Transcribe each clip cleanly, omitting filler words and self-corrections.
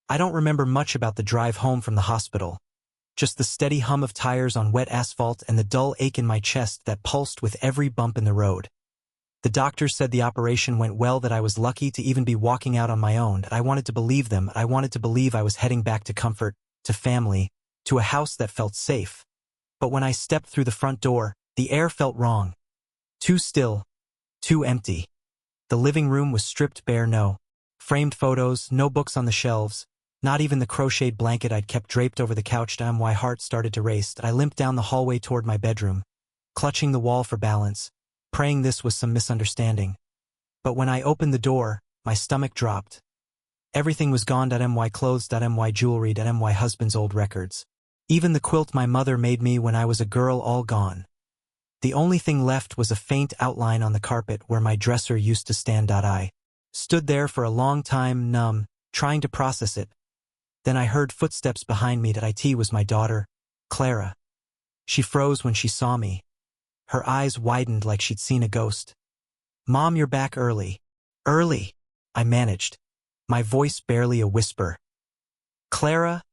I don't remember much about the drive home from the hospital. Just the steady hum of tires on wet asphalt and the dull ache in my chest that pulsed with every bump in the road. The doctors said the operation went well, that I was lucky to even be walking out on my own, and I wanted to believe them. I wanted to believe I was heading back to comfort, to family, to a house that felt safe. But when I stepped through the front door, the air felt wrong. Too still, too empty. The living room was stripped bare, no framed photos, no books on the shelves, not even the crocheted blanket I'd kept draped over the couch. My heart started to race. I limped down the hallway toward my bedroom, clutching the wall for balance, praying this was some misunderstanding. But when I opened the door, my stomach dropped. Everything was gone. My clothes, my jewelry, my husband's old records. Even the quilt my mother made me when I was a girl, all gone. The only thing left was a faint outline on the carpet where my dresser used to stand. I stood there for a long time, numb, trying to process it. Then I heard footsteps behind me. It was my daughter, Clara. She froze when she saw me. Her eyes widened like she'd seen a ghost. "Mom, you're back early." "Early?" I managed, my voice barely a whisper. "Clara,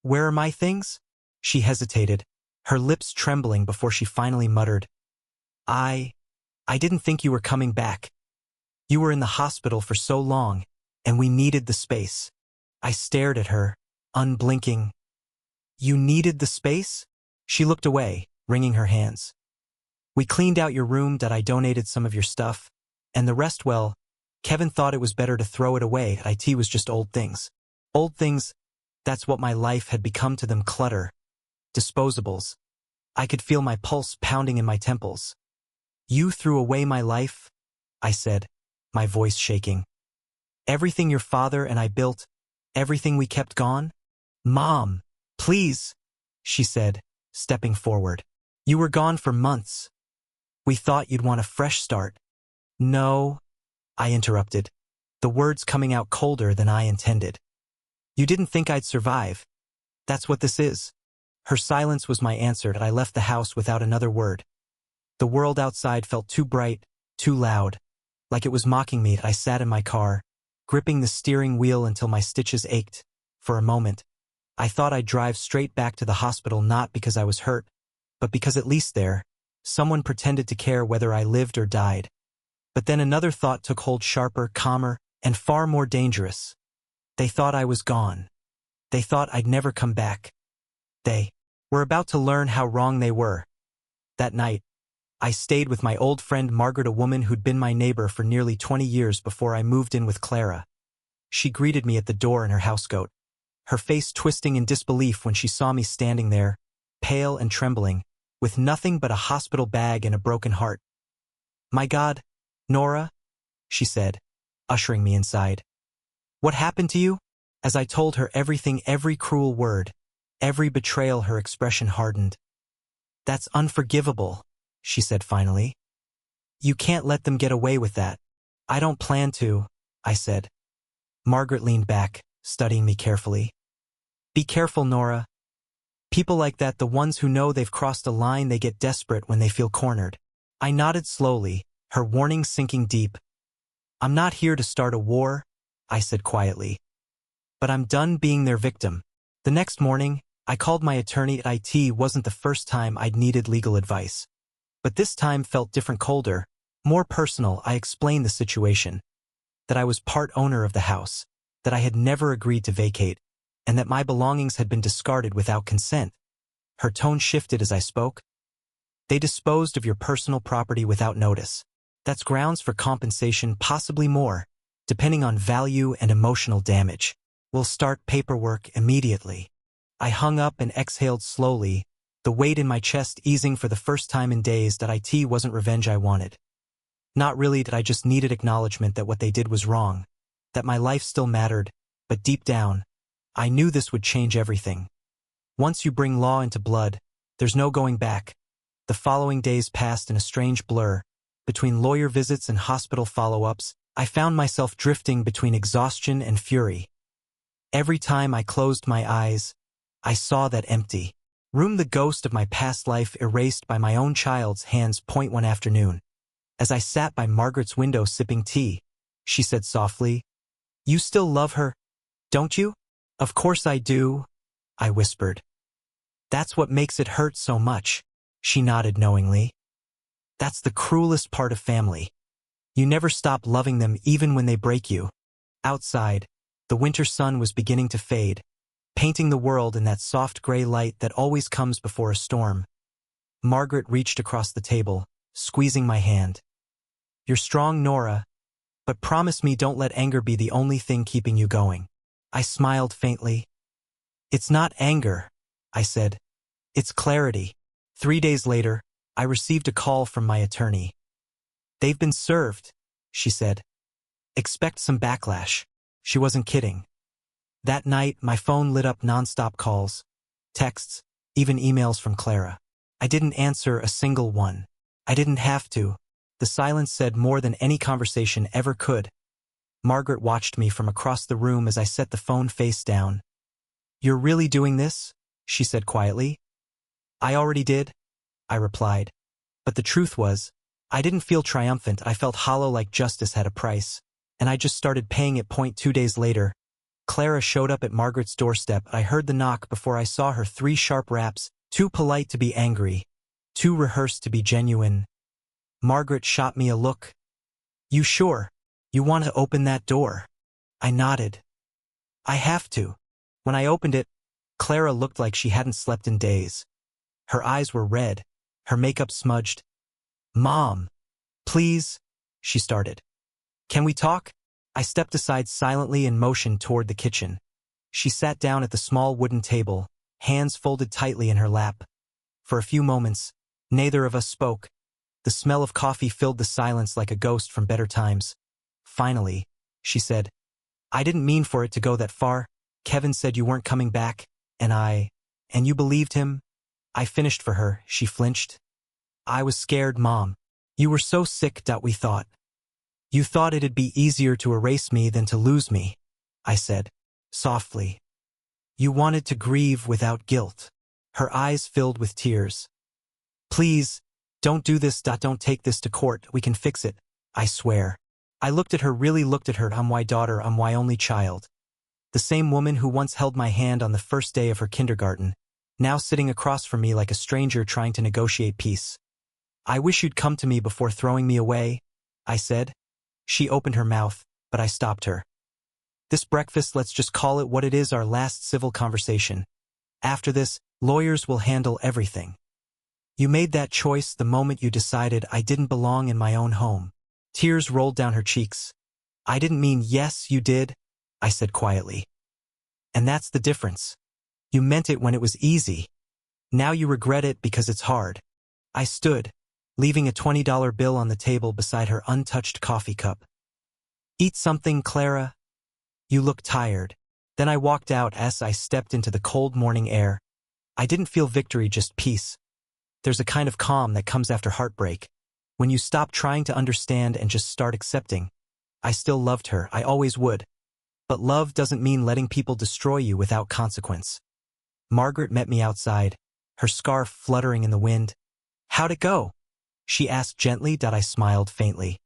where are my things?" She hesitated, her lips trembling before she finally muttered, I didn't think you were coming back. You were in the hospital for so long, and we needed the space." I stared at her, unblinking. "You needed the space?" She looked away, wringing her hands. "We cleaned out your room. I donated some of your stuff, and the rest, well, Kevin thought it was better to throw it away. It was just old things. Old things, that's what my life had become to them, clutter. Disposables." I could feel my pulse pounding in my temples. "You threw away my life?" I said, my voice shaking. "Everything your father and I built, everything we kept gone?" "Mom, please," she said, stepping forward. "You were gone for months. We thought you'd want a fresh start." "No," I interrupted, the words coming out colder than I intended. "You didn't think I'd survive. That's what this is." Her silence was my answer, and I left the house without another word. The world outside felt too bright, too loud, like it was mocking me. I sat in my car, gripping the steering wheel until my stitches ached. For a moment, I thought I'd drive straight back to the hospital, not because I was hurt, but because at least there, someone pretended to care whether I lived or died. But then another thought took hold, sharper, calmer, and far more dangerous. They thought I was gone. They thought I'd never come back. They were about to learn how wrong they were. That night, I stayed with my old friend Margaret, a woman who'd been my neighbor for nearly 20 years before I moved in with Clara. She greeted me at the door in her housecoat, her face twisting in disbelief when she saw me standing there, pale and trembling, with nothing but a hospital bag and a broken heart. "My God, Nora," she said, ushering me inside. "What happened to you?" As I told her everything, every cruel word, every betrayal, her expression hardened. "That's unforgivable," she said finally. "You can't let them get away with that." "I don't plan to," I said. Margaret leaned back, studying me carefully. "Be careful, Nora. People like that, the ones who know they've crossed a line, they get desperate when they feel cornered." I nodded slowly, her warning sinking deep. "I'm not here to start a war," I said quietly. "But I'm done being their victim." The next morning, I called my attorney. It wasn't the first time I'd needed legal advice. But this time felt different, colder, more personal. I explained the situation. That I was part owner of the house, that I had never agreed to vacate, and that my belongings had been discarded without consent. Her tone shifted as I spoke. "They disposed of your personal property without notice. That's grounds for compensation, possibly more, depending on value and emotional damage. We'll start paperwork immediately." I hung up and exhaled slowly, the weight in my chest easing for the first time in days. That it wasn't revenge I wanted. Not really. That I just needed acknowledgement that what they did was wrong, that my life still mattered, but deep down, I knew this would change everything. Once you bring law into blood, there's no going back. The following days passed in a strange blur. Between lawyer visits and hospital follow-ups, I found myself drifting between exhaustion and fury. Every time I closed my eyes, I saw that empty room, the ghost of my past life erased by my own child's hands. One afternoon, as I sat by Margaret's window sipping tea, she said softly, "You still love her, don't you?" Of course I do, I whispered. That's what makes it hurt so much. She nodded knowingly. That's the cruelest part of family. You never stop loving them even when they break you. Outside, the winter sun was beginning to fade, painting the world in that soft gray light that always comes before a storm. Margaret reached across the table, squeezing my hand. You're strong, Nora, but promise me don't let anger be the only thing keeping you going. I smiled faintly. It's not anger, I said. It's clarity. 3 days later, I received a call from my attorney. They've been served, she said. Expect some backlash. She wasn't kidding. That night, my phone lit up nonstop calls, texts, even emails from Clara. I didn't answer a single one. I didn't have to. The silence said more than any conversation ever could. Margaret watched me from across the room as I set the phone face down. You're really doing this? She said quietly. I already did, I replied. But the truth was, I didn't feel triumphant. I felt hollow, like justice had a price. And I just started paying it. 2 days later, Clara showed up at Margaret's doorstep. I heard the knock before I saw her 3 sharp raps, too polite to be angry, too rehearsed to be genuine. Margaret shot me a look. You sure? You want to open that door? I nodded. I have to. When I opened it, Clara looked like she hadn't slept in days. Her eyes were red, her makeup smudged. Mom, please, she started. Can we talk? I stepped aside silently and motioned toward the kitchen. She sat down at the small wooden table, hands folded tightly in her lap. For a few moments, neither of us spoke. The smell of coffee filled the silence like a ghost from better times. Finally, she said, I didn't mean for it to go that far. Kevin said you weren't coming back, and you believed him? I finished for her. She flinched. I was scared, Mom. You were so sick, we thought. You thought it'd be easier to erase me than to lose me, I said, softly. You wanted to grieve without guilt. Her eyes filled with tears. Please, don't do this. Don't take this to court. We can fix it, I swear. I looked at her, really looked at her. I'm my daughter, I'm my only child. The same woman who once held my hand on the first day of her kindergarten, now sitting across from me like a stranger trying to negotiate peace. I wish you'd come to me before throwing me away, I said. She opened her mouth, but I stopped her. This breakfast, let's just call it what it is, our last civil conversation. After this, lawyers will handle everything. You made that choice the moment you decided I didn't belong in my own home. Tears rolled down her cheeks. I didn't mean yes, you did, I said quietly. And that's the difference. You meant it when it was easy. Now you regret it because it's hard. I stood, leaving a $20 bill on the table beside her untouched coffee cup. Eat something, Clara? You look tired. Then I walked out as I stepped into the cold morning air. I didn't feel victory, just peace. There's a kind of calm that comes after heartbreak, when you stop trying to understand and just start accepting. I still loved her, I always would. But love doesn't mean letting people destroy you without consequence. Margaret met me outside, her scarf fluttering in the wind. How'd it go? She asked gently. I smiled faintly.